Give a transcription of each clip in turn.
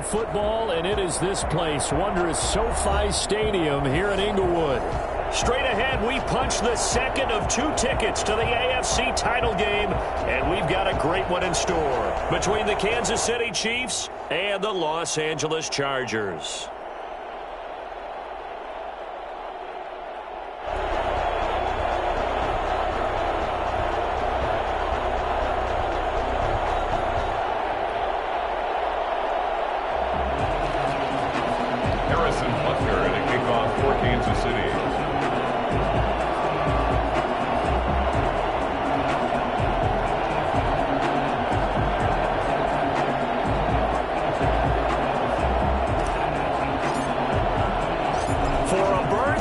football, and it is this place, wondrous SoFi Stadium here in Inglewood. Straight ahead, we punch the second of 2 tickets to the AFC title game, and we've got a great one in store between the Kansas City Chiefs and the Los Angeles Chargers.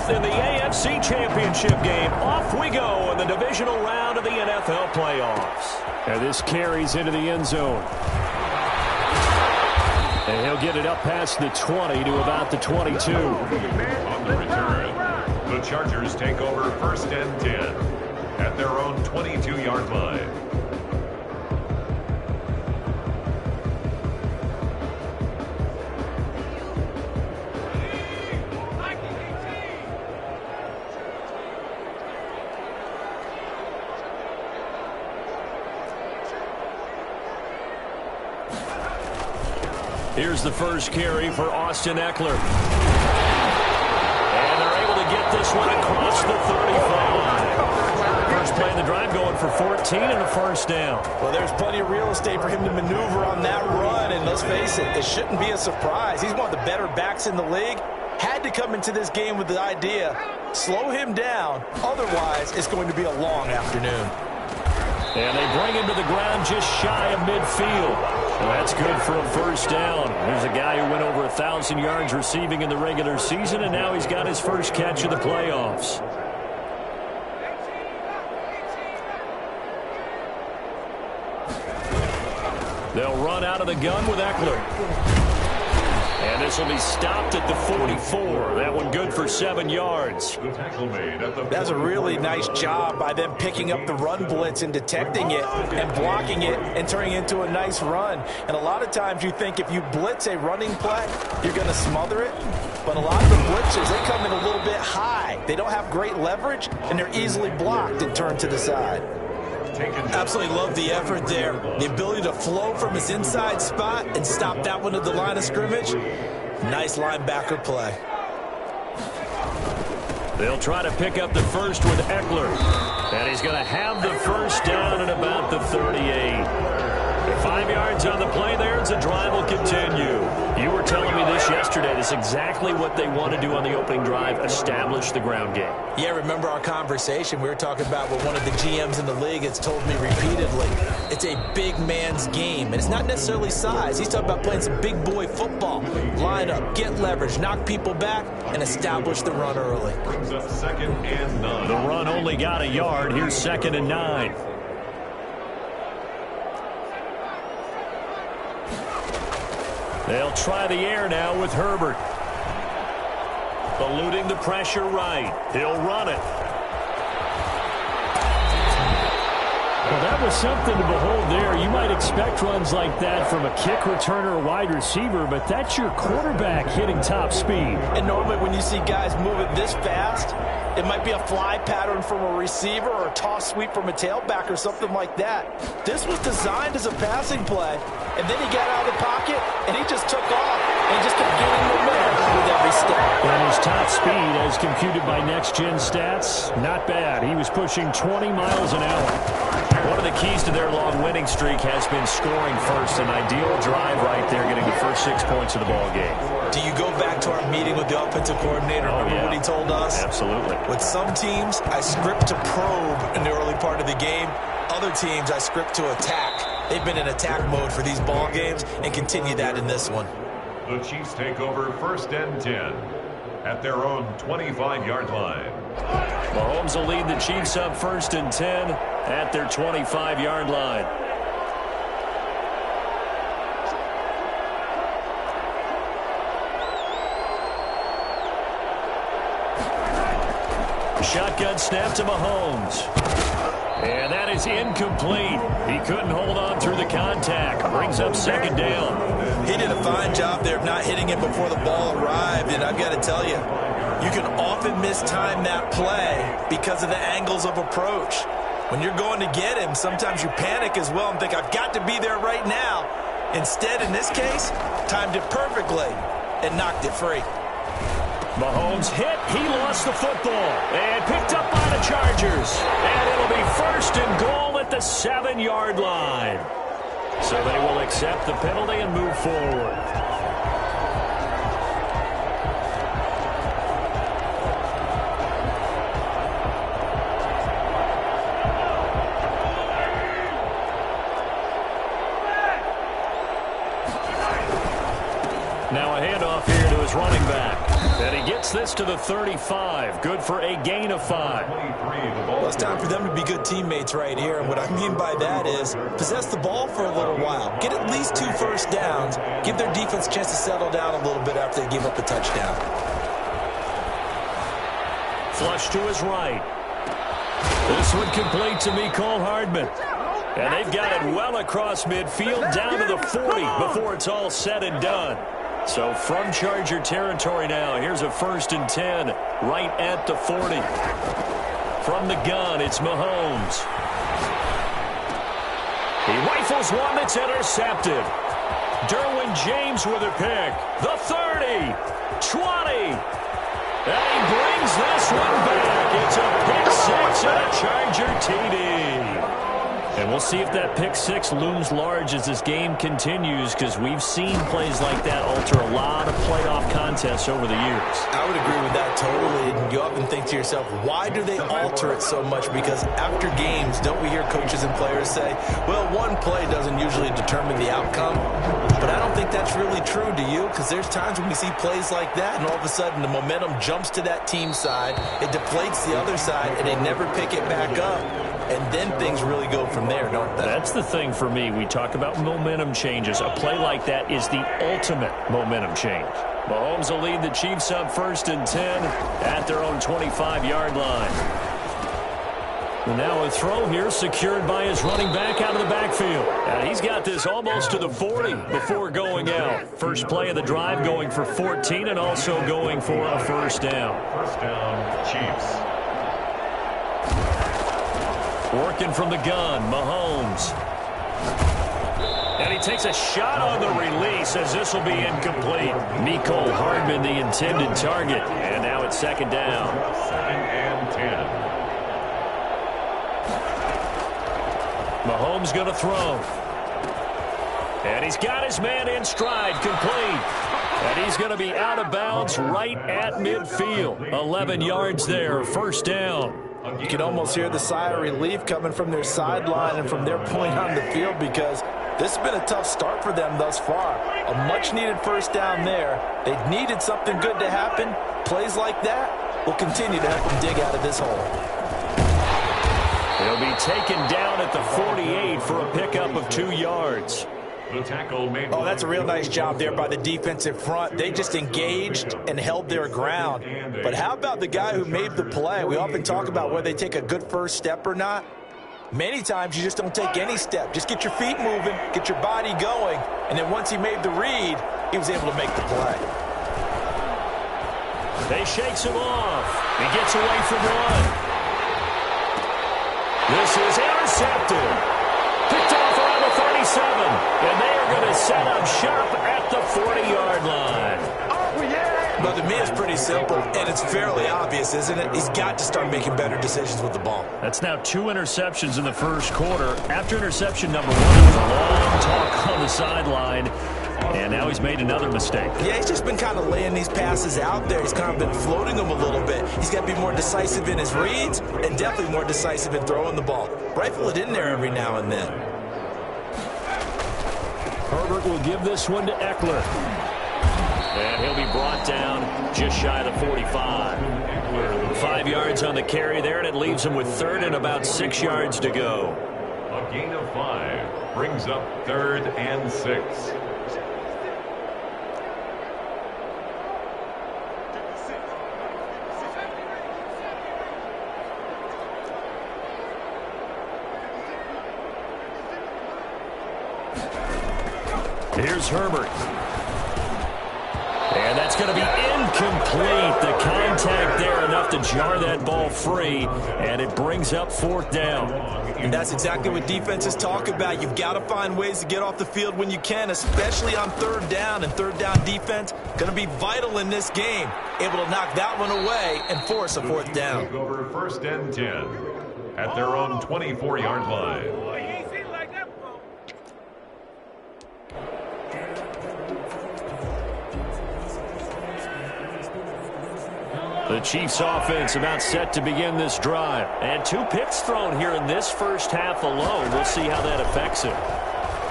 In the AFC Championship game, off we go in the divisional round of the NFL playoffs. And this carries into the end zone. And he'll get it up past the 20 to about the 22. On the return, the Chargers take over 1st and 10 at their own 22-yard line. Here's the first carry for Austin Eckler. And they're able to get this one across the 35. First play of the drive going for 14 and a first down. Well, there's plenty of real estate for him to maneuver on that run, and let's face it, it shouldn't be a surprise. He's one of the better backs in the league. Had to come into this game with the idea, slow him down, otherwise it's going to be a long afternoon. And they bring him to the ground just shy of midfield. Well, that's good for a first down. There's a guy who went over 1,000 yards receiving in the regular season, and now he's got his first catch of the playoffs. They'll run out of the gun with Eckler. And this will be stopped at the 44. That one good for 7 yards. That's a really nice job by them picking up the run blitz and detecting it and blocking it and turning it into a nice run. And a lot of times you think if you blitz a running play, you're going to smother it. But a lot of the blitzers, they come in a little bit high. They don't have great leverage, and they're easily blocked and turned to the side. Absolutely love the effort there. The ability to flow from his inside spot and stop that one at the line of scrimmage. Nice linebacker play. They'll try to pick up the first with Eckler. And he's going to have the first down at about the 38. 5 yards on the play there as the drive will continue. You were telling me this yesterday. This is exactly what they want to do on the opening drive, establish the ground game. Yeah, remember our conversation. We were talking about what one of the GMs in the league has told me repeatedly. It's a big man's game, and it's not necessarily size. He's talking about playing some big boy football. Line up, get leverage, knock people back, and establish the run early. Brings up 2nd and 9. The run only got a yard. Here's 2nd and 9. They'll try the air now with Herbert. Eluding the pressure right. He'll run it. Well, that was something to behold there. You might expect runs like that from a kick returner or wide receiver, but that's your quarterback hitting top speed. And normally when you see guys move it this fast, it might be a fly pattern from a receiver or a toss sweep from a tailback or something like that. This was designed as a passing play, and then he got out of the pocket, and he just took off, and he just kept getting momentum with every step. And his top speed, as computed by Next Gen Stats, not bad. He was pushing 20 miles an hour. One of the keys to their long winning streak has been scoring first. An ideal drive right there, getting the first 6 points of the ball game. Do you go back to our meeting with the offensive coordinator? Remember what he told us? Absolutely. With some teams, I script to probe in the early part of the game. Other teams, I script to attack. They've been in attack mode for these ball games and continue that in this one. The Chiefs take over 1st and 10 at their own 25-yard line. Mahomes will lead the Chiefs up 1st and 10 at their 25-yard line. Shotgun snap to Mahomes. And that is incomplete. He couldn't hold on through the contact. Brings up second down. He did a fine job there of not hitting it before the ball arrived, and I've got to tell you, you can often mistime that play because of the angles of approach. When you're going to get him, sometimes you panic as well and think, I've got to be there right now. Instead, in this case, timed it perfectly and knocked it free. Mahomes hit. He lost the football and picked up by the Chargers. And it'll be first and goal at the 7-yard line. So they will accept the penalty and move forward. Now a handoff here to his running back. And he gets this to the 35. Good for a gain of 5. Well, it's time for them to be good teammates right here. And what I mean by that is possess the ball for a little while. Get at least 2 first downs. Give their defense a chance to settle down a little bit after they give up a touchdown. Flush to his right. This one complete to Mecole Hardman. And they've got it well across midfield down to the 40 before it's all said and done. So from Charger territory now, here's a 1st and 10 right at the 40. From the gun, it's Mahomes. He rifles one that's intercepted. Derwin James with a pick. The 30, 20. And he brings this one back. It's a pick 6 and a Charger TD. And we'll see if that pick 6 looms large as this game continues, because we've seen plays like that alter a lot of playoff contests over the years. I would agree with that totally. And you often think to yourself, why do they alter it so much? Because after games, don't we hear coaches and players say, well, one play doesn't usually determine the outcome? But I don't think that's really true, do you? Because there's times when we see plays like that, and all of a sudden the momentum jumps to that team side, it deflates the other side, and they never pick it back up. And then things really go from there, don't they? That's the thing for me. We talk about momentum changes. A play like that is the ultimate momentum change. Mahomes will lead the Chiefs up 1st and 10 at their own 25-yard line. And now a throw here secured by his running back out of the backfield. And he's got this almost to the 40 before going out. First play of the drive going for 14 and also going for a 1st down. 1st down, Chiefs. Working from the gun, Mahomes. And he takes a shot on the release as this will be incomplete. Mecole Hardman, the intended target. And now it's 2nd down. 2nd and 10. Mahomes going to throw. And he's got his man in stride, complete. And he's going to be out of bounds right at midfield. 11 yards there, 1st down. You can almost hear the sigh of relief coming from their sideline and from their point on the field, because this has been a tough start for them thus far. A much-needed 1st down there. They needed something good to happen. Plays like that will continue to help them dig out of this hole. He'll be taken down at the 48 for a pickup of 2 yards. The tackle made. Oh, that's a real nice job there by the defensive front. They just engaged and held their ground. But how about the guy who made the play? We often talk about whether they take a good first step or not. Many times you just don't take any step. Just get your feet moving, get your body going, and then once he made the read, he was able to make the play. They shakes him off. He gets away from one. This is intercepted. Picked off around the 37. And they are going to set up shop at the 40-yard line. But to me, it's pretty simple, and it's fairly obvious, isn't it? He's got to start making better decisions with the ball. That's now 2 interceptions in the 1st quarter. After interception number 1, it was a long talk on the sideline. And now he's made another mistake. Yeah, he's just been kind of laying these passes out there. He's kind of been floating them a little bit. He's got to be more decisive in his reads and definitely more decisive in throwing the ball. Rifle it in there every now and then. Herbert will give this one to Eckler. And he'll be brought down just shy of the 45. 5 yards on the carry there, and it leaves him with 3rd and about 6 yards to go. A gain of 5 brings up 3rd and 6. Here's Herbert. And that's going to be incomplete. The contact there enough to jar that ball free, and it brings up 4th down. And that's exactly what defenses talk about. You've got to find ways to get off the field when you can, especially on 3rd down. And 3rd down defense going to be vital in this game. Able to knock that one away and force a 4th down. Over 1st and 10 at their own 24-yard line. The Chiefs offense about set to begin this drive. And 2 picks thrown here in this first half alone. We'll see how that affects him.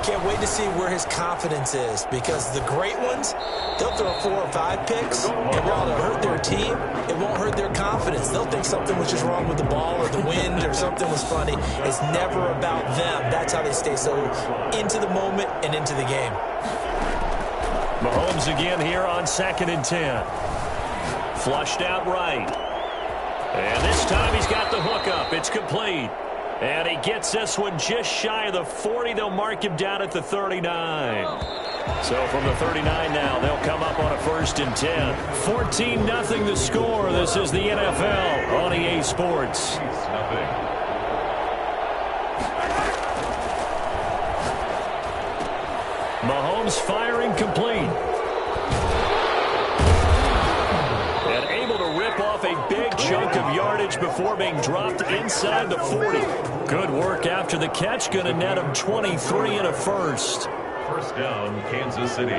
Can't wait to see where his confidence is, because the great ones, they'll throw 4 or 5 picks, and while it'll hurt their team, it won't hurt their confidence. They'll think something was just wrong with the ball or the wind or something was funny. It's never about them. That's how they stay so into the moment and into the game. Mahomes again here on 2nd and 10. Flushed out right. And this time he's got the hook up. It's complete. And he gets this one just shy of the 40. They'll mark him down at the 39. So from the 39 now, they'll come up on a 1st and 10. 14-0 the score. This is the NFL on EA Sports. Mahomes firing complete. And able to rip off a big chunk of yardage before being dropped inside the 40. Good work after the catch. Going to net him 23 and a first. 1st down, Kansas City.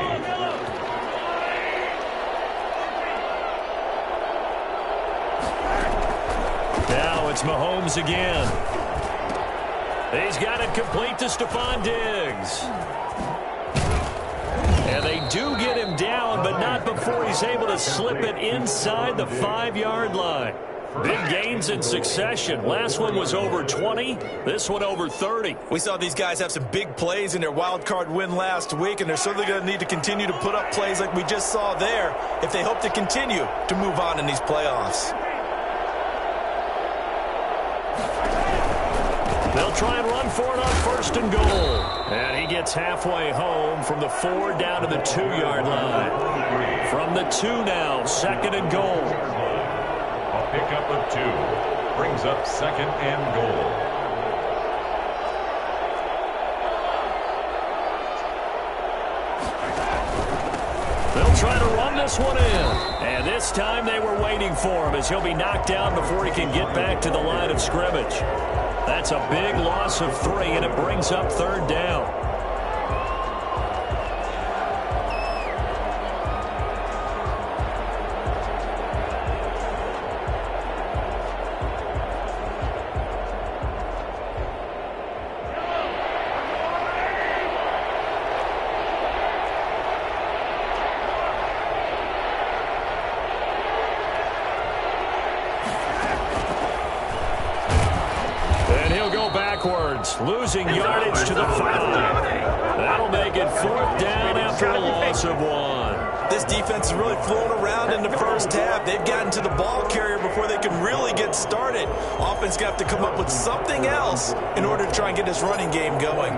Now it's Mahomes again. He's got it complete to Stephon Diggs. And they do get him down, but not before he's able to slip it inside the 5-yard line. Big gains in succession. Last one was over 20. This one over 30. We saw these guys have some big plays in their wild card win last week, and they're certainly going to need to continue to put up plays like we just saw there if they hope to continue to move on in these playoffs. They'll try and run for it on 1st and goal. And he gets halfway home from the 4 down to the 2-yard line. From the 2 now, 2nd and goal. A pickup of 2 brings up 2nd and goal. They'll try to run this one in. And this time they were waiting for him as he'll be knocked down before he can get back to the line of scrimmage. That's a big loss of 3, and it brings up 3rd down. Losing yardage to the 5. That'll make it 4th down after a loss of 1. This defense is really flown around in the first half. They've gotten to the ball carrier before they can really get started. Offense got to come up with something else in order to try and get this running game going.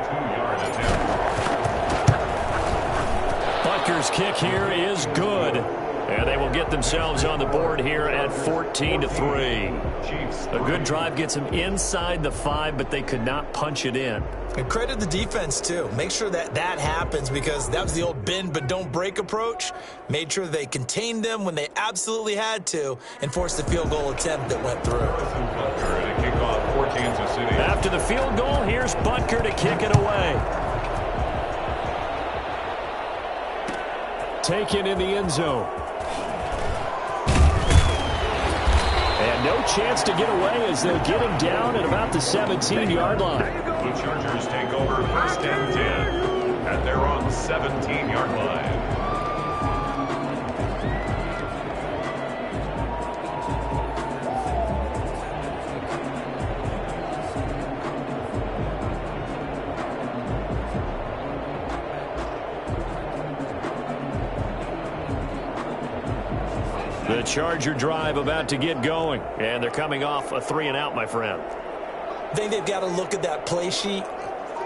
Butker's kick here is good. And they will get themselves on the board here at 14-3. A good drive gets them inside the 5, but they could not punch it in. And credit the defense, too. Make sure that that happens, because that was the old bend but don't break approach. Made sure they contained them when they absolutely had to and forced the field goal attempt that went through. After the field goal, here's Butker to kick it away. Taken in the end zone. And no chance to get away as they'll get him down at about the 17-yard line. The Chargers take over 1st and 10 at their own 17-yard line. The Charger drive about to get going, and they're coming off a 3-and-out, my friend. I think they've got to look at that play sheet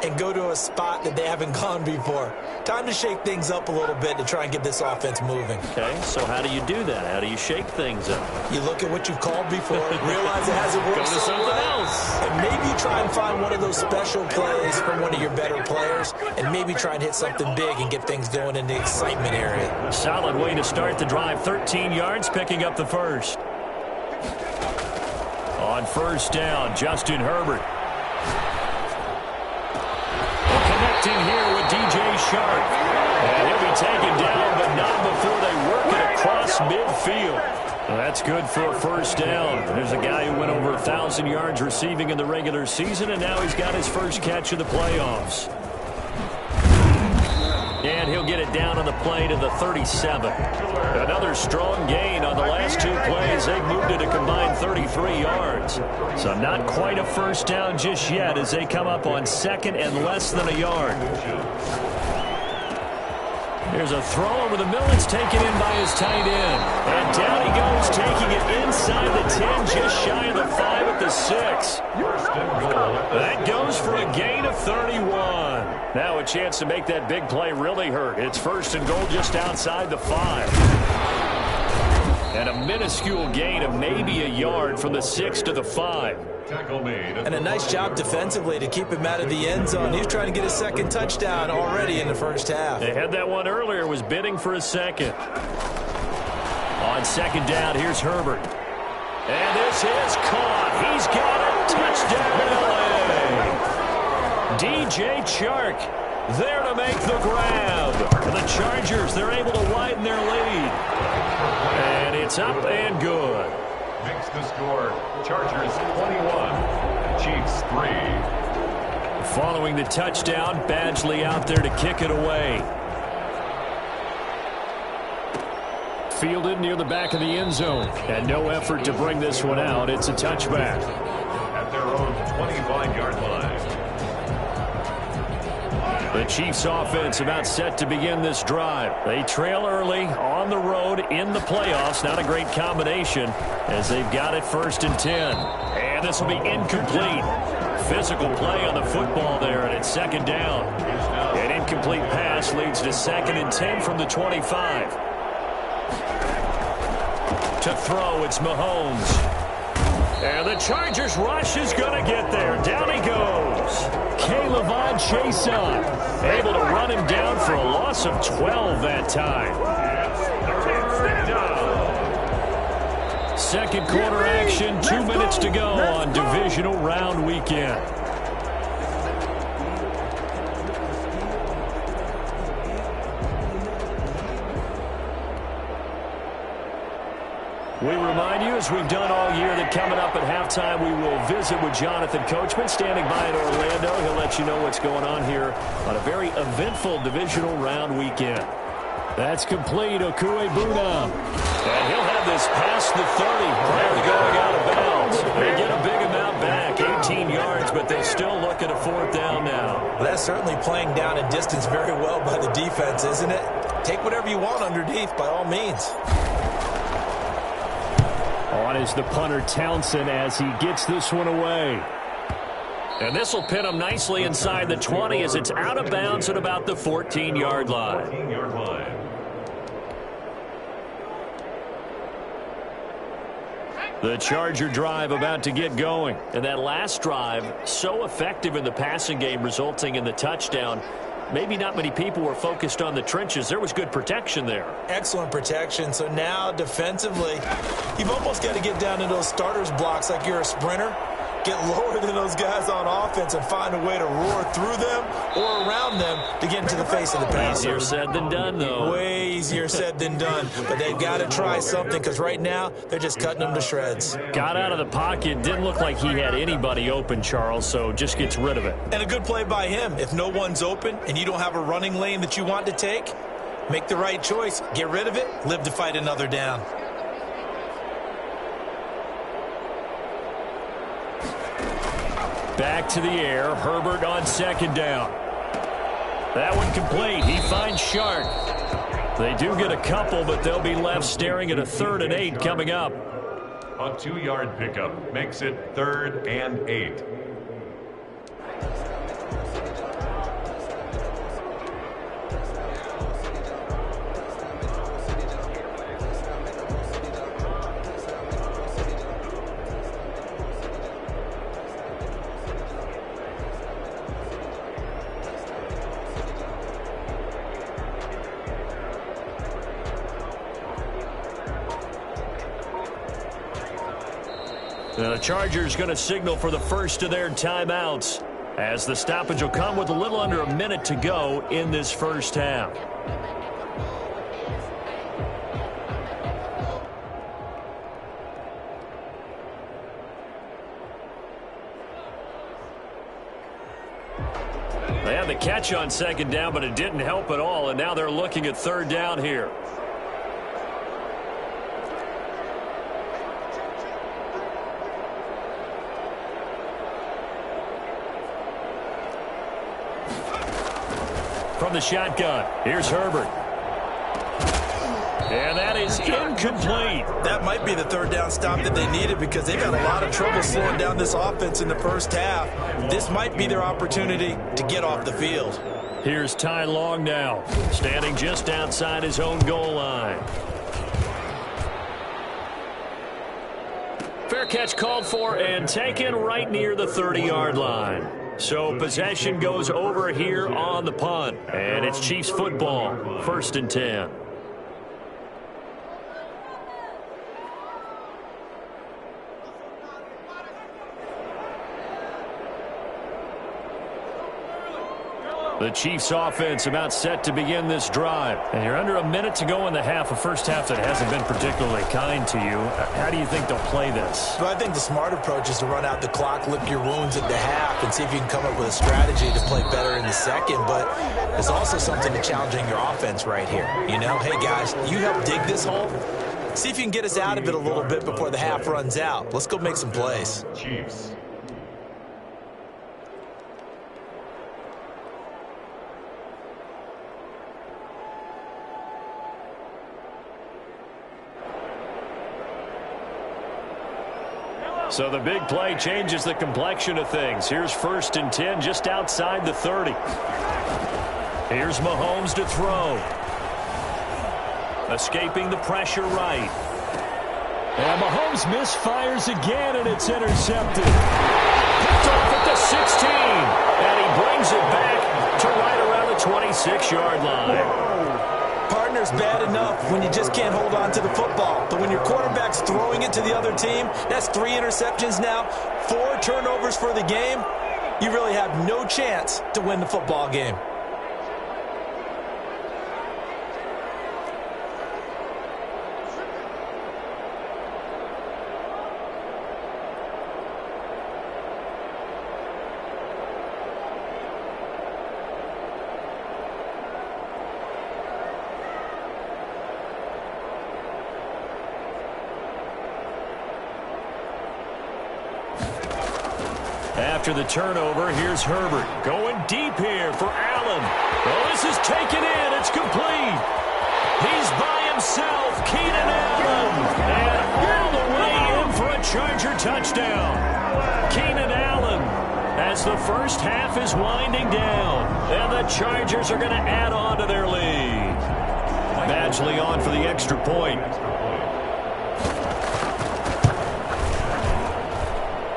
and go to a spot that they haven't gone before. Time to shake things up a little bit to try and get this offense moving. Okay, so how do you do that? How do you shake things up? You look at what you've called before, realize it hasn't worked Go to so something well, else. and maybe try and find one of those special plays from one of your better players, and maybe try and hit something big and get things going in the excitement area. Solid way to start the drive. 13 yards, picking up the first. On first down, Justin Herbert. Connecting here with DJ Shark. And he'll be taken down, but not before they work it across midfield. Well, that's good for a first down. There's a guy who went over 1,000 yards receiving in the regular season, and now he's got his first catch of the playoffs. And he'll get it down on the play to the 37. Another strong gain on the last two plays. They've moved it a combined 33 yards. So not quite a first down just yet as they come up on second and less than a yard. There's a throw over the middle. It's taken in by his tight end. And down he goes, taking it inside the 10, just shy of the 5 at the 6. That goes for a gain of 31. Now a chance to make that big play really hurt. It's first and goal just outside the 5. And a minuscule gain of maybe a yard from the 6 to the 5. Tackle made. And a nice job defensively to keep him out of the end zone. He's trying to get his second touchdown already in the first half. They had that one earlier, was bidding for a second. On second down, here's Herbert. And this is caught. He's got it. Touchdown, LA. DJ Chark there to make the grab. The Chargers, they're able to widen their lead. And it's up and good. Makes the score. Chargers 21, Chiefs 3. Following the touchdown, Badgley out there to kick it away. Fielded near the back of the end zone. And no effort to bring this one out. It's a touchback. At their own 25-yard line. The Chiefs offense about set to begin this drive. They trail early on the road in the playoffs. Not a great combination as they've got it first and 10. And this will be incomplete. Physical play on the football there, and it's second down. An incomplete pass leads to second and 10 from the 25. To throw, it's Mahomes. And the Chargers rush is going to get there. Down he goes. K'Lavon Chaisson able to run him down for a loss of 12 that time. Second quarter action, 2 minutes to go on divisional round weekend. We remind you, as we've done all year, that coming up at halftime, we will visit with Jonathan Coachman, standing by in Orlando. He'll let you know what's going on here on a very eventful divisional round weekend. That's complete. Okuegbunam. And he'll have this past the 30 prior to going out of bounds. They get a big amount back, 18 yards, but they still look at a fourth down now. Well, that's certainly playing down in distance very well by the defense, isn't it? Take whatever you want underneath, by all means. On is the punter Townsend as he gets this one away. And this will pin him nicely inside the 20 as it's out of bounds at about the 14-yard line. 14-yard line. The Charger drive about to get going. And that last drive, so effective in the passing game, resulting in the touchdown. Maybe not many people were focused on the trenches. There was good protection there. Excellent protection. So now defensively, you've almost got to get down to those starters blocks like you're a sprinter. Get lower than those guys on offense and find a way to roar through them or around them to get into the face of the passer. Easier said than done, though. Way easier said than done. But they've got to try something because right now they're just cutting them to shreds. Got out of the pocket. Didn't look like he had anybody open, Charles, so just gets rid of it. And a good play by him. If no one's open and you don't have a running lane that you want to take, make the right choice. Get rid of it. Live to fight another down. Back to the air. Herbert on second down. That one complete. He finds Shark. They do get a couple, but they'll be left staring at a 3rd and 8 coming up. A 2-yard pickup makes it 3rd and 8. The Chargers going to signal for the first of their timeouts, as the stoppage will come with a little under a minute to go in this first half. They had the catch on second down, but it didn't help at all, and now they're looking at third down here. From the shotgun, here's Herbert. And that is incomplete. That might be the third down stop that they needed, because they've had a lot of trouble slowing down this offense in the first half. This might be their opportunity to get off the field. Here's Ty Long now, standing just outside his own goal line. Fair catch called for and taken right near the 30-yard line. So possession goes over here on the punt, and it's Chiefs football, 1st and 10. The Chiefs offense about set to begin this drive. And you're under a minute to go in the half, a first half that hasn't been particularly kind to you. How do you think they'll play this? Well, I think the smart approach is to run out the clock, lick your wounds at the half, and see if you can come up with a strategy to play better in the second. But there's also something to challenging your offense right here. You know, hey, guys, you help dig this hole. See if you can get us out of it a little bit before the half runs out. Let's go make some plays. Chiefs. So the big play changes the complexion of things. Here's 1st and 10 just outside the 30. Here's Mahomes to throw. Escaping the pressure right. And Mahomes misfires again, and it's intercepted. Picked off at the 16. And he brings it back to right around the 26-yard line. Partner's bad enough when you just can't hold on to the football. But when your quarterback's throwing it to the other team, that's 3 interceptions now, 4 turnovers for the game. You really have no chance to win the football game. After the turnover, here's Herbert. Going deep here for Allen. Well, this is taken in. It's complete. He's by himself, Keenan Allen. And all the way in for a Charger touchdown. Keenan Allen, as the first half is winding down. And the Chargers are going to add on to their lead. Badgley on for the extra point.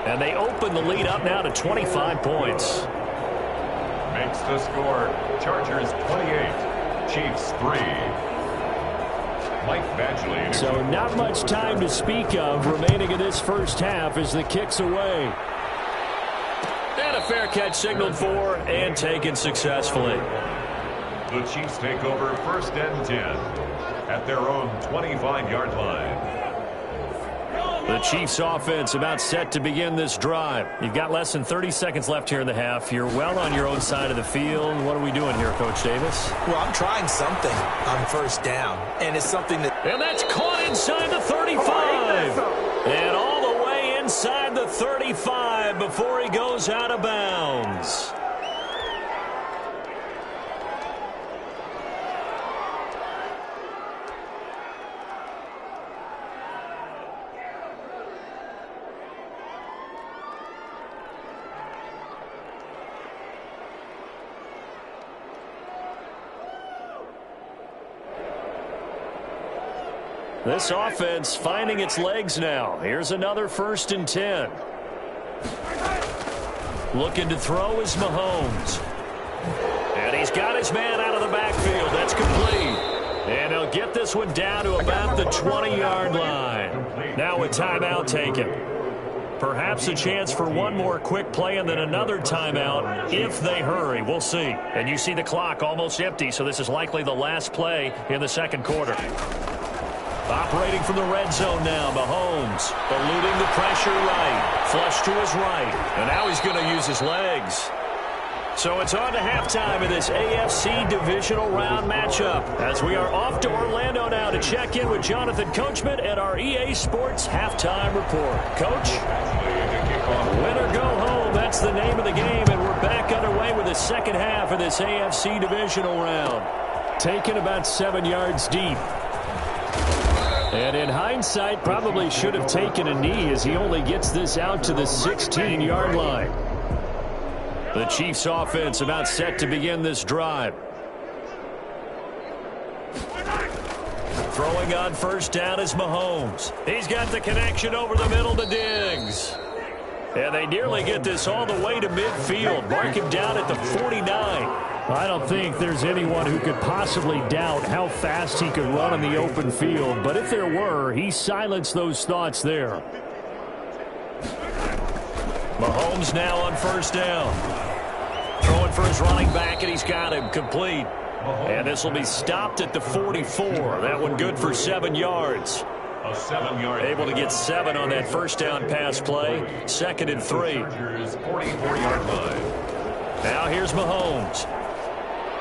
And they open the lead up now to 25 points. Makes the score. Chargers 28, Chiefs 3. Mike Badgley. So not much time to speak of remaining in this first half as the kick's away. And a fair catch signaled for and taken successfully. The Chiefs take over 1st and 10 at their own 25-yard line. The Chiefs offense about set to begin this drive. You've got less than 30 seconds left here in the half. You're well on your own side of the field. What are we doing here, Coach Davis? Well, I'm trying something on 1st down, and it's something that... And that's caught inside the 35. And all the way inside the 35 before he goes out of bounds. This offense finding its legs now. Here's another 1st and 10. Looking to throw is Mahomes. And he's got his man out of the backfield. That's complete. And he'll get this one down to about the 20-yard line. Now a timeout taken. Perhaps a chance for one more quick play and then another timeout if they hurry. We'll see. And you see the clock almost empty, so this is likely the last play in the second quarter. Operating from the red zone now, Mahomes eluding the pressure right. Flush to his right. And now he's going to use his legs. So it's on to halftime of this AFC divisional round matchup as we are off to Orlando now to check in with Jonathan Coachman at our EA Sports Halftime Report. Coach, win or go home, that's the name of the game, and we're back underway with the second half of this AFC divisional round. Taken about 7 yards deep. And in hindsight, probably should have taken a knee as he only gets this out to the 16-yard line. The Chiefs offense about set to begin this drive. Throwing on first down is Mahomes. He's got the connection over the middle to Diggs. And they nearly get this all the way to midfield. Mark him down at the 49. I don't think there's anyone who could possibly doubt how fast he could run in the open field. But if there were, he silenced those thoughts there. Mahomes now on first down. Throwing for his running back, and he's got him complete. And this will be stopped at the 44. That one good for 7 yards. Able to get 7 on that first down pass play. 2nd and 3. 44-yard line. Now here's Mahomes.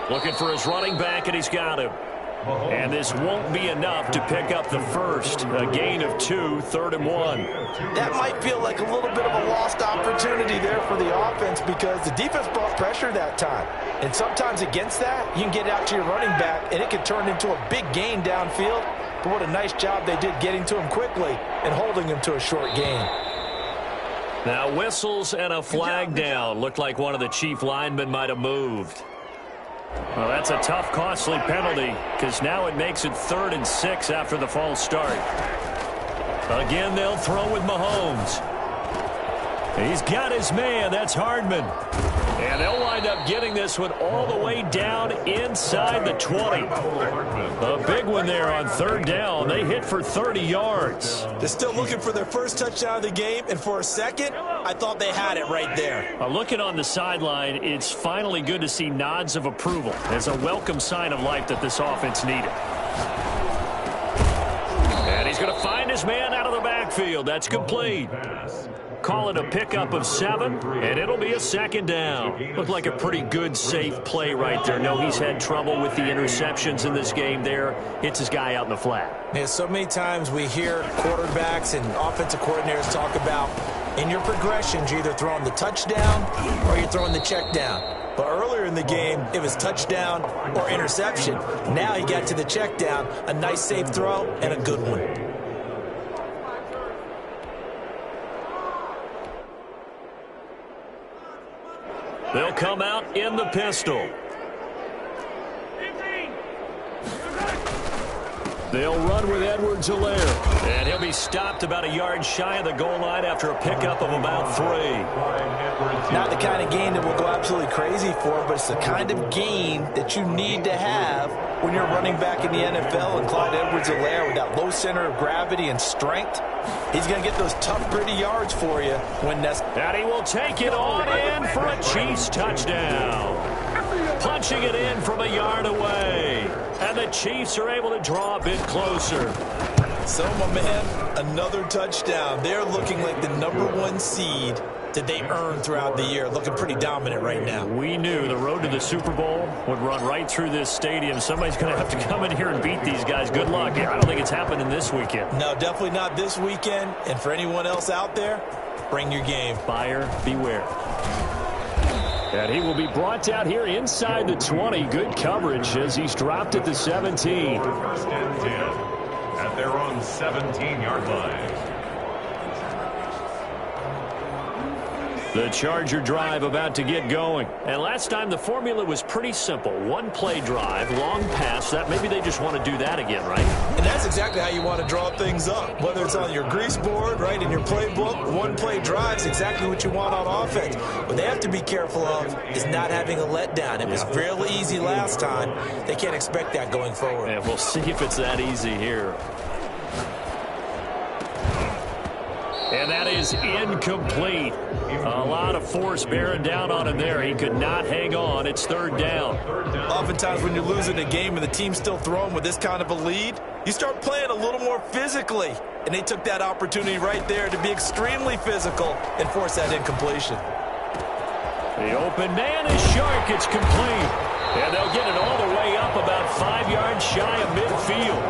Looking for his running back, and he's got him. And this won't be enough to pick up the first. A gain of 2, 3rd and 1. That might feel like a little bit of a lost opportunity there for the offense because the defense brought pressure that time. And sometimes against that, you can get out to your running back, and it can turn into a big gain downfield. But what a nice job they did getting to him quickly and holding him to a short gain. Now whistles and a flag down. Looked like one of the Chief linemen might have moved. Well, that's a tough, costly penalty because now it makes it 3rd and 6 after the false start. Again, they'll throw with Mahomes. He's got his man. That's Hardman. And they'll wind up getting this one all the way down inside the 20. A big one there on 3rd down. They hit for 30 yards. They're still looking for their first touchdown of the game, and for a second, I thought they had it right there. Looking on the sideline, it's finally good to see nods of approval. It's a welcome sign of life that this offense needed. And he's going to find his man out of the backfield. That's complete. Call it a pickup of 7, and it'll be a 2nd down. Looked like a pretty good, safe play right there. No, he's had trouble with the interceptions in this game there. Hits his guy out in the flat. Yeah, so many times we hear quarterbacks and offensive coordinators talk about in your progressions, you're either throwing the touchdown or you're throwing the check down. But earlier in the game, it was touchdown or interception. Now he got to the check down, a nice safe throw, and a good one. They'll come out in the pistol. They'll run with Edwards-Helaire. And he'll be stopped about a yard shy of the goal line after a pickup of about 3. Not the kind of gain that we'll go absolutely crazy for, but it's the kind of gain that you need to have when you're running back in the NFL. And Clyde Edwards-Helaire, with that low center of gravity and strength, he's going to get those tough, gritty yards for you when necessary. And he will take it on in for a Chiefs touchdown. Punching it in from a yard away. And the Chiefs are able to draw a bit closer. So, my man, another touchdown. They're looking like the #1 seed that they earned throughout the year. Looking pretty dominant right now. We knew the road to the Super Bowl would run right through this stadium. Somebody's going to have to come in here and beat these guys. Good luck. I don't think it's happening this weekend. No, definitely not this weekend. And for anyone else out there, bring your game. Buyer beware. And he will be brought down here inside the 20. Good coverage as he's dropped at the 17. 1st and 10 at their own 17-yard line. The Charger drive about to get going. And last time the formula was pretty simple. One play drive, long pass. That maybe they just want to do that again, right? And that's exactly how you want to draw things up. Whether it's on your grease board, right, in your playbook, one play drive is exactly what you want on offense. What they have to be careful of is not having a letdown. It was real easy last time. They can't expect that going forward. And we'll see if it's that easy here. And that is incomplete. A lot of force bearing down on him there. He could not hang on. It's third down. Oftentimes when you're losing a game and the team's still throwing with this kind of a lead, you start playing a little more physically. And they took that opportunity right there to be extremely physical and force that incompletion. The open man is Shark. It's complete. And they'll get it all the way up about 5 yards shy of midfield.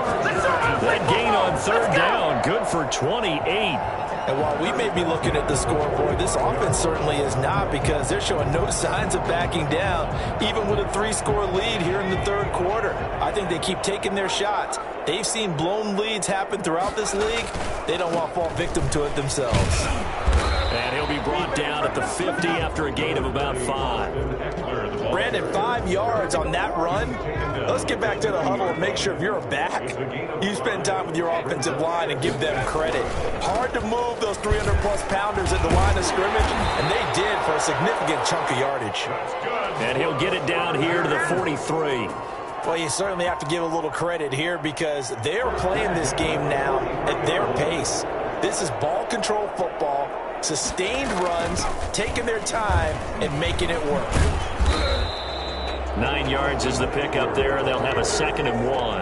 That gain on third down, good for 28. And while we may be looking at the scoreboard, this offense certainly is not, because they're showing no signs of backing down, even with a 3-score lead here in the third quarter. I think they keep taking their shots. They've seen blown leads happen throughout this league. They don't want to fall victim to it themselves. And he'll be brought down at the 50 after a gain of about 5. Brandon, 5 yards on that run. Let's get back to the huddle and make sure if you're a back, you spend time with your offensive line and give them credit. Hard to move those 300-plus pounders at the line of scrimmage, and they did for a significant chunk of yardage. And he'll get it down here to the 43. Well, you certainly have to give a little credit here, because they're playing this game now at their pace. This is ball control football, sustained runs, taking their time and making it work. 9 yards is the pickup there, and they'll have a 2nd and 1.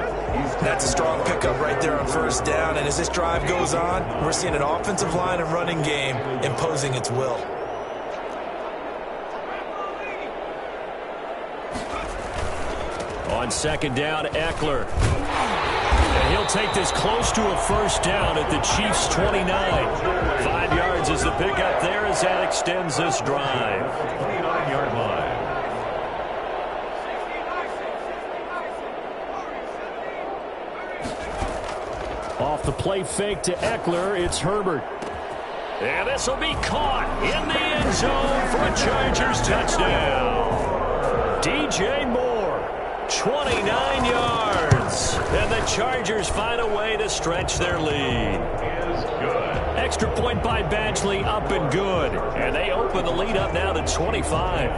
That's a strong pickup right there on first down, and as this drive goes on, we're seeing an offensive line and running game imposing its will. On 2nd down, Eckler. And he'll take this close to a first down at the Chiefs' 29. 5 yards is the pickup there as that extends this drive. 29-yard line. Off the play fake to Eckler, it's Herbert. And this will be caught in the end zone for a Chargers touchdown. DJ Moore, 29 yards. And the Chargers find a way to stretch their lead. Extra point by Badgley, up and good. And they open the lead up now to 25.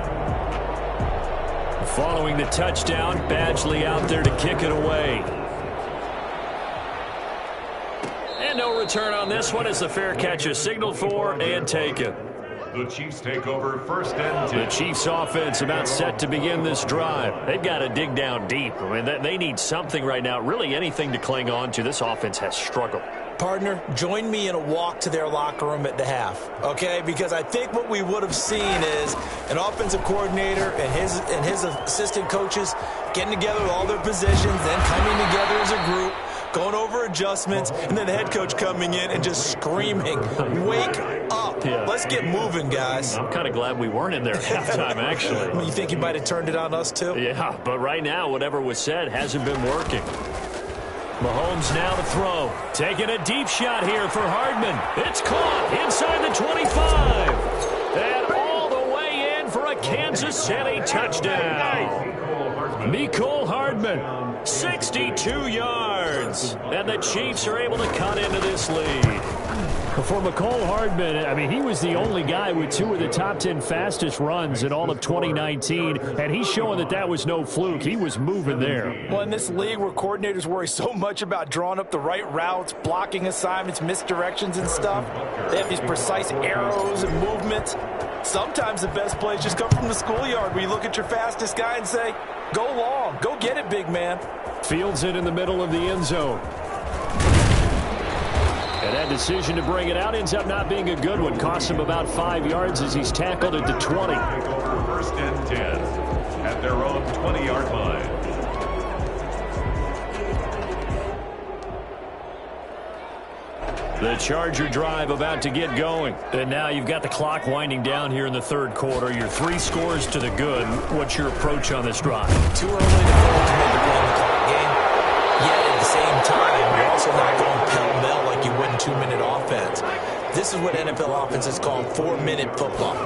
Following the touchdown, Badgley out there to kick it away. And no return on this one as the fair catch is signaled for and taken. The Chiefs take over 1st and 10. The Chiefs offense about set to begin this drive. They've got to dig down deep. I mean, they need something right now, really anything to cling on to. This offense has struggled. Partner, join me in a walk to their locker room at the half, okay? Because I think what we would have seen is an offensive coordinator and his assistant coaches getting together with all their positions, then coming together as a group, going over adjustments, and then the head coach coming in and just screaming, wake up. Yeah. Let's get moving, guys. I'm kind of glad we weren't in there at halftime, actually. You think you might have turned it on us, too? Yeah, but right now, whatever was said hasn't been working. Mahomes now to throw. Taking a deep shot here for Hardman. It's caught inside the 25. And all the way in for a Kansas City touchdown. Mecole Hardman, 62 yards. And the Chiefs are able to cut into this lead. For Mecole Hardman, I mean, he was the only guy with 2 of the top 10 fastest runs in all of 2019, and he's showing that that was no fluke. He was moving there. Well, in this league where coordinators worry so much about drawing up the right routes, blocking assignments, misdirections and stuff, they have these precise arrows and movements. Sometimes the best plays just come from the schoolyard where you look at your fastest guy and say, go long, go get it, big man. Fields it in the middle of the end zone. And that decision to bring it out ends up not being a good one. Costs him about 5 yards as he's tackled at the 20. 1st and 10 at their own 20-yard line. The Charger drive about to get going. And now you've got the clock winding down here in the third quarter. Your 3 scores to the good. What's your approach on this drive? Too early to ultimately play the clock game. Yet at the same time, you're also not going pell-mell like you would in 2-minute offense. This is what NFL offenses call 4-minute football.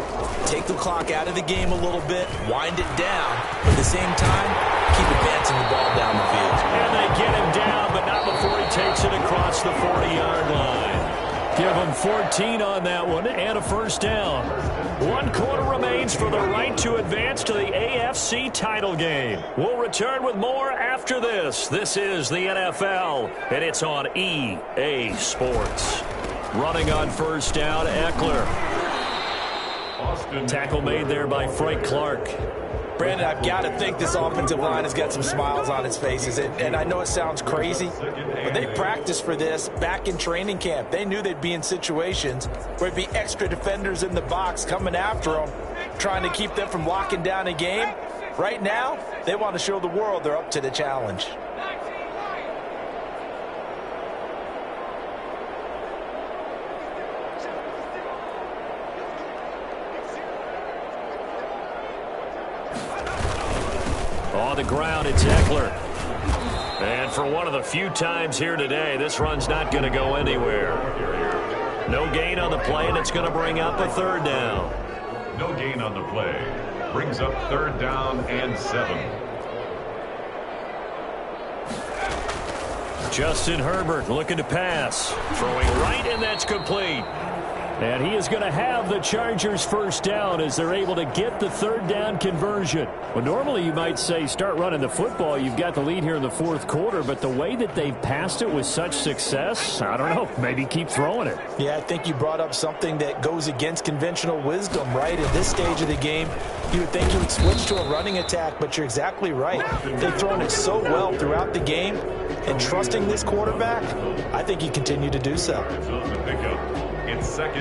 Take the clock out of the game a little bit, wind it down, but at the same time, keep advancing the ball down the field. And they get him down, but not before he takes it across the 40-yard line. Give him 14 on that one and a first down. 1 quarter remains for the right to advance to the AFC title game. We'll return with more after this. This is the NFL, and it's on EA Sports. Running on first down, Eckler. Tackle made there by Frank Clark. Brandon, I've got to think this offensive line has got some smiles on its faces. And I know it sounds crazy, but they practiced for this back in training camp. They knew they'd be in situations where there'd be extra defenders in the box coming after them, trying to keep them from locking down a game. Right now, they want to show the world they're up to the challenge. On the ground, it's Eckler. And for one of the few times here today, this run's not going to go anywhere. No gain on the play, and it's going to bring up a third down. No gain on the play. Brings up third down and 7. Justin Herbert looking to pass. Throwing right, and that's complete. And he is going to have the Chargers first down as they're able to get the third down conversion. Well, normally you might say start running the football. You've got the lead here in the fourth quarter, but the way that they've passed it with such success, I don't know, maybe keep throwing it. Yeah, I think you brought up something that goes against conventional wisdom, right? At this stage of the game, you would think you would switch to a running attack, but you're exactly right. They've thrown it so well throughout the game, and trusting this quarterback, I think you continue to do so.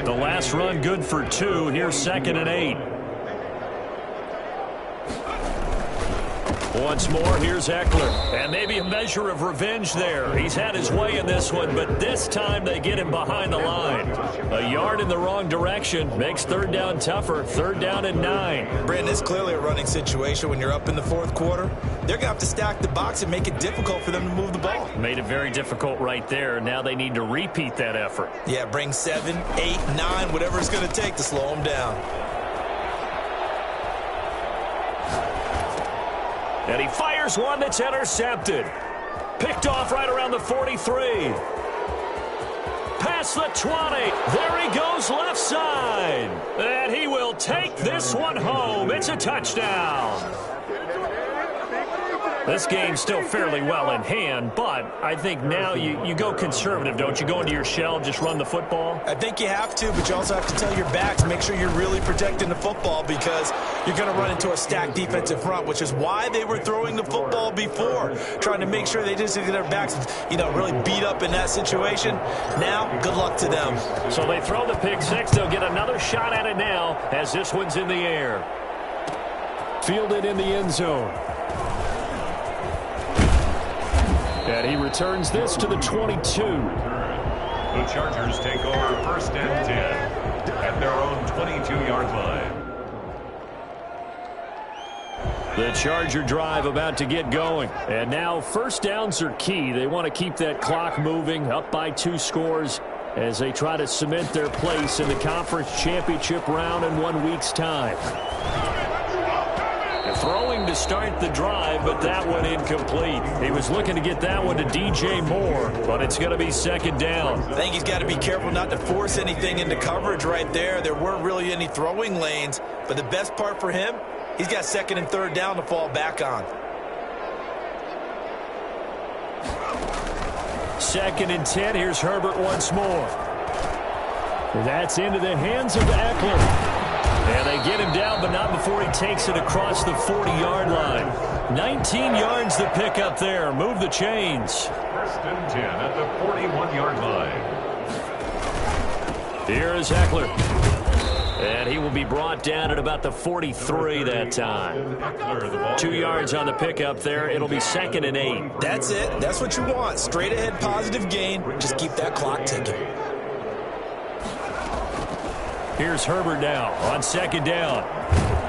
The last run good for 2. Here's 2nd and 8. Once more, here's Eckler. And maybe a measure of revenge there. He's had his way in this one, but this time they get him behind the line. A yard in the wrong direction makes third down tougher. 3rd down and 9. Brandon, it's clearly a running situation when you're up in the fourth quarter. They're going to have to stack the box and make it difficult for them to move the ball. Made it very difficult right there. Now they need to repeat that effort. Yeah, bring 7, 8, 9, whatever it's going to take to slow them down. And he fires one that's intercepted. Picked off right around the 43. Past the 20. There he goes left side. And he will take this one home. It's a touchdown. This game's still fairly well in hand, but I think now you go conservative, don't you? Go into your shell, just run the football? I think you have to, but you also have to tell your backs, make sure you're really protecting the football because you're going to run into a stacked defensive front, which is why they were throwing the football before, trying to make sure they just get their backs, really beat up in that situation. Now, good luck to them. So they throw the pick six. They'll get another shot at it now as this one's in the air. Fielded in the end zone. And he returns this to the 22. The Chargers take over 1st and 10 at their own 22-yard line. The Charger drive about to get going. And now first downs are key. They want to keep that clock moving, up by 2 scores as they try to cement their place in the conference championship round in 1 week's time. Throwing to start the drive, but that one incomplete. He was looking to get that one to DJ Moore, but it's going to be 2nd down. I think he's got to be careful not to force anything into coverage right there. There weren't really any throwing lanes, but the best part for him, he's got 2nd and 3rd down to fall back on. 2nd and 10. Here's Herbert once more. That's into the hands of Eckler. And they get him down, but not before he takes it across the 40-yard line. 19 yards to pick up there. Move the chains. 1st and 10 at the 41-yard line. Here is Eckler. And he will be brought down at about the 43 that time. 2 yards on the pickup there. It'll be 2nd and 8. That's it. That's what you want. Straight ahead positive gain. Just keep that clock ticking. Here's Herbert now on 2nd down.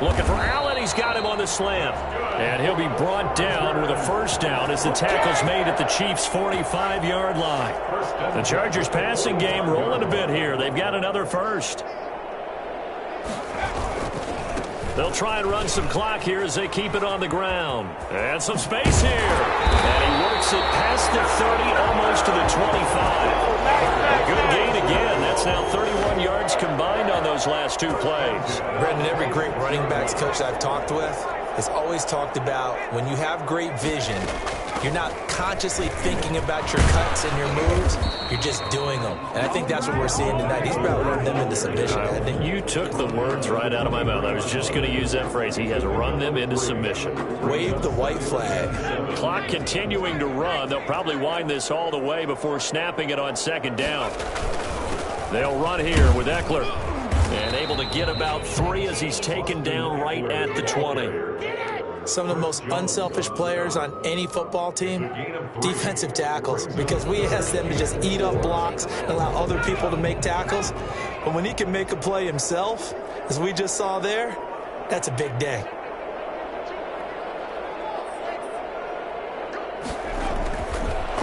Looking for Allen. He's got him on the slam. And he'll be brought down with a first down as the tackle's made at the Chiefs' 45-yard line. The Chargers passing game rolling a bit here. They've got another first. They'll try and run some clock here as they keep it on the ground. And some space here. And he works it past the 30, almost to the 25. A good gain again. That's now 31 yards combined on those last 2 plays. Brendan, every great running backs coach I've talked with, It's always talked about when you have great vision, you're not consciously thinking about your cuts and your moves. You're just doing them. And I think that's what we're seeing tonight. He's about to run them into submission, hasn't he? You took the words right out of my mouth. I was just going to use that phrase. He has run them into submission. Wave the white flag. Clock continuing to run. They'll probably wind this all the way before snapping it on second down. They'll run here with Eckler. And able to get about 3 as he's taken down right at the 20. Some of the most unselfish players on any football team, defensive tackles, because we ask them to just eat up blocks and allow other people to make tackles. But when he can make a play himself, as we just saw there, that's a big day.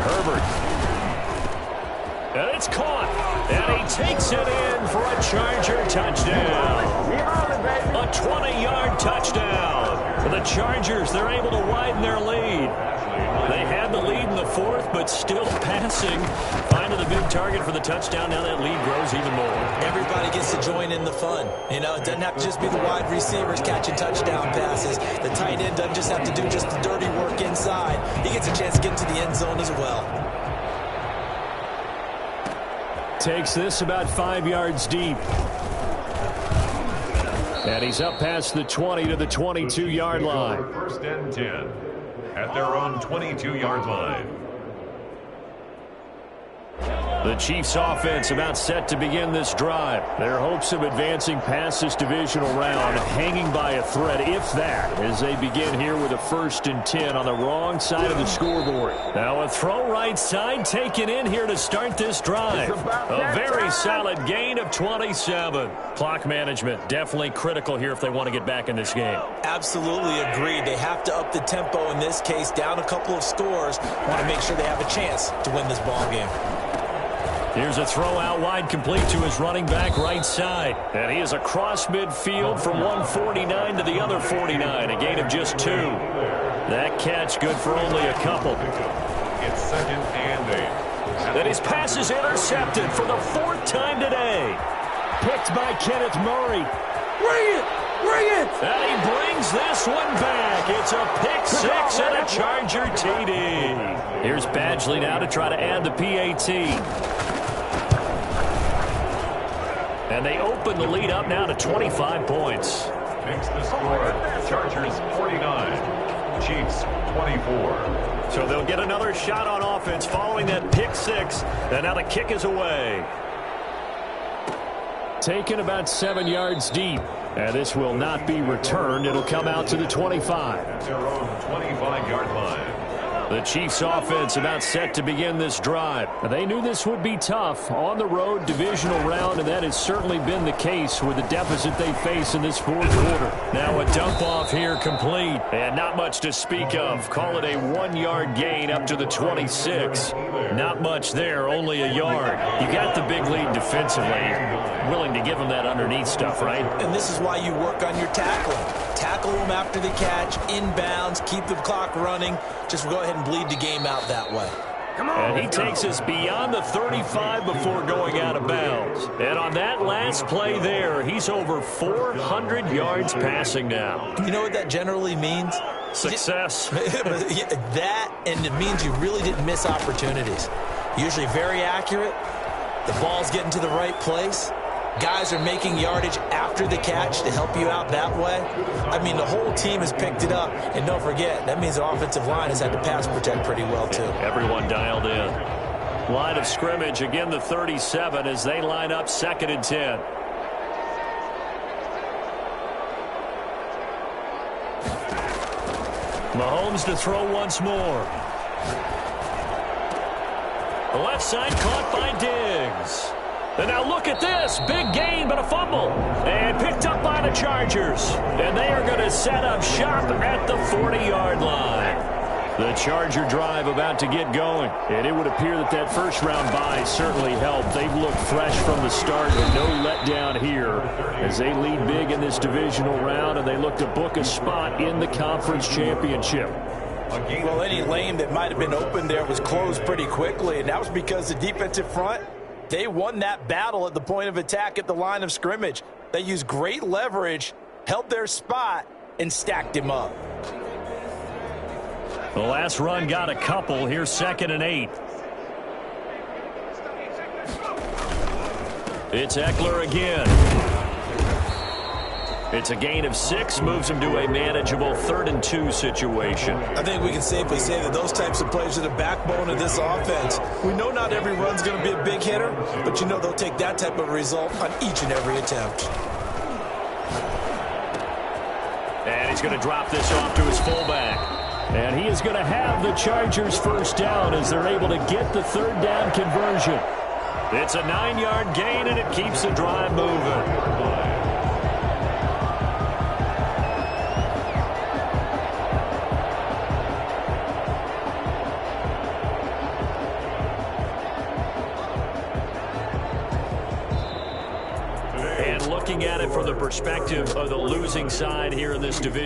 Herbert. And it's caught. And he takes it in for a Charger touchdown. A 20-yard touchdown. For the Chargers, they're able to widen their lead. They had the lead in the fourth, but still passing. Finding the big target for the touchdown. Now that lead grows even more. Everybody gets to join in the fun. You know, it doesn't have to just be the wide receivers catching touchdown passes. The tight end doesn't just have to do just the dirty work inside. He gets a chance to get into the end zone as well. Takes this about 5 yards deep. And he's up past the 20 to the 22-yard line. First and 10 at their own 22-yard line. The Chiefs offense about set to begin this drive. Their hopes of advancing past this divisional round hanging by a thread, if that, as they begin here with a 1st and 10 on the wrong side of the scoreboard. Now a throw right side taken in here to start this drive. A very solid gain of 27. Clock management definitely critical here if they want to get back in this game. Absolutely agreed. They have to up the tempo in this case, down a couple of scores. Want to make sure they have a chance to win this ball game. Here's a throw out wide, complete to his running back right side. And he is across midfield from 149 to the other 49. A gain of just 2. That catch good for only a couple. It's 2nd and 8. And his pass is intercepted for the 4th time today. Picked by Kenneth Murray. Bring it! Bring it! And he brings this one back. It's a pick 6 and a Charger TD. Here's Badgley now to try to add the PAT. And they open the lead up now to 25 points. Makes the score. Chargers 49. Chiefs 24. So they'll get another shot on offense following that pick 6. And now the kick is away. Taken about 7 yards deep. And this will not be returned. It'll come out to the 25. At their own 25-yard line. The Chiefs offense about set to begin this drive. They knew this would be tough on the road divisional round, and that has certainly been the case with the deficit they face in this 4th quarter. Now a dump off here complete, and not much to speak of. Call it a 1-yard gain up to the 26. Not much there, only a yard. You got the big lead defensively. You're willing to give them that underneath stuff, right? And this is why you work on your tackling. Tackle them after the catch, inbounds, keep the clock running. Just go ahead and bleed the game out that way. And he takes us beyond the 35 before going out of bounds. And on that last play there, he's over 400 yards passing now. You know what that generally means? Success. That, and it means you really didn't miss opportunities. Usually very accurate. The ball's getting to the right place. Guys are making yardage after the catch to help you out that way. I mean, the whole team has picked it up. And don't forget, that means the offensive line has had to pass protect pretty well, too. Everyone dialed in. Line of scrimmage, again the 37 as they line up 2nd and 10. Mahomes to throw once more. The left side caught by Diggs. And now look at this. Big gain, but a fumble. And picked up by the Chargers. And they are going to set up shop at the 40-yard line. The Charger drive about to get going. And it would appear that that first-round bye certainly helped. They've looked fresh from the start with no letdown here as they lead big in this divisional round, and they look to book a spot in the conference championship. Well, any lane that might have been open there was closed pretty quickly, and that was because the defensive front, they won that battle at the point of attack at the line of scrimmage. They used great leverage, held their spot, and stacked him up. The last run got a couple. Here's 2nd and 8. It's Eckler again. It's a gain of 6, moves him to a manageable 3rd and 2 situation. I think we can safely say that those types of plays are the backbone of this offense. We know not every run's going to be a big hitter, but you know they'll take that type of result on each and every attempt. And he's going to drop this off to his fullback. And he is going to have the Chargers first down as they're able to get the 3rd down conversion. It's a 9-yard gain, and it keeps the drive moving. And looking at it from the perspective of the losing side here in this division.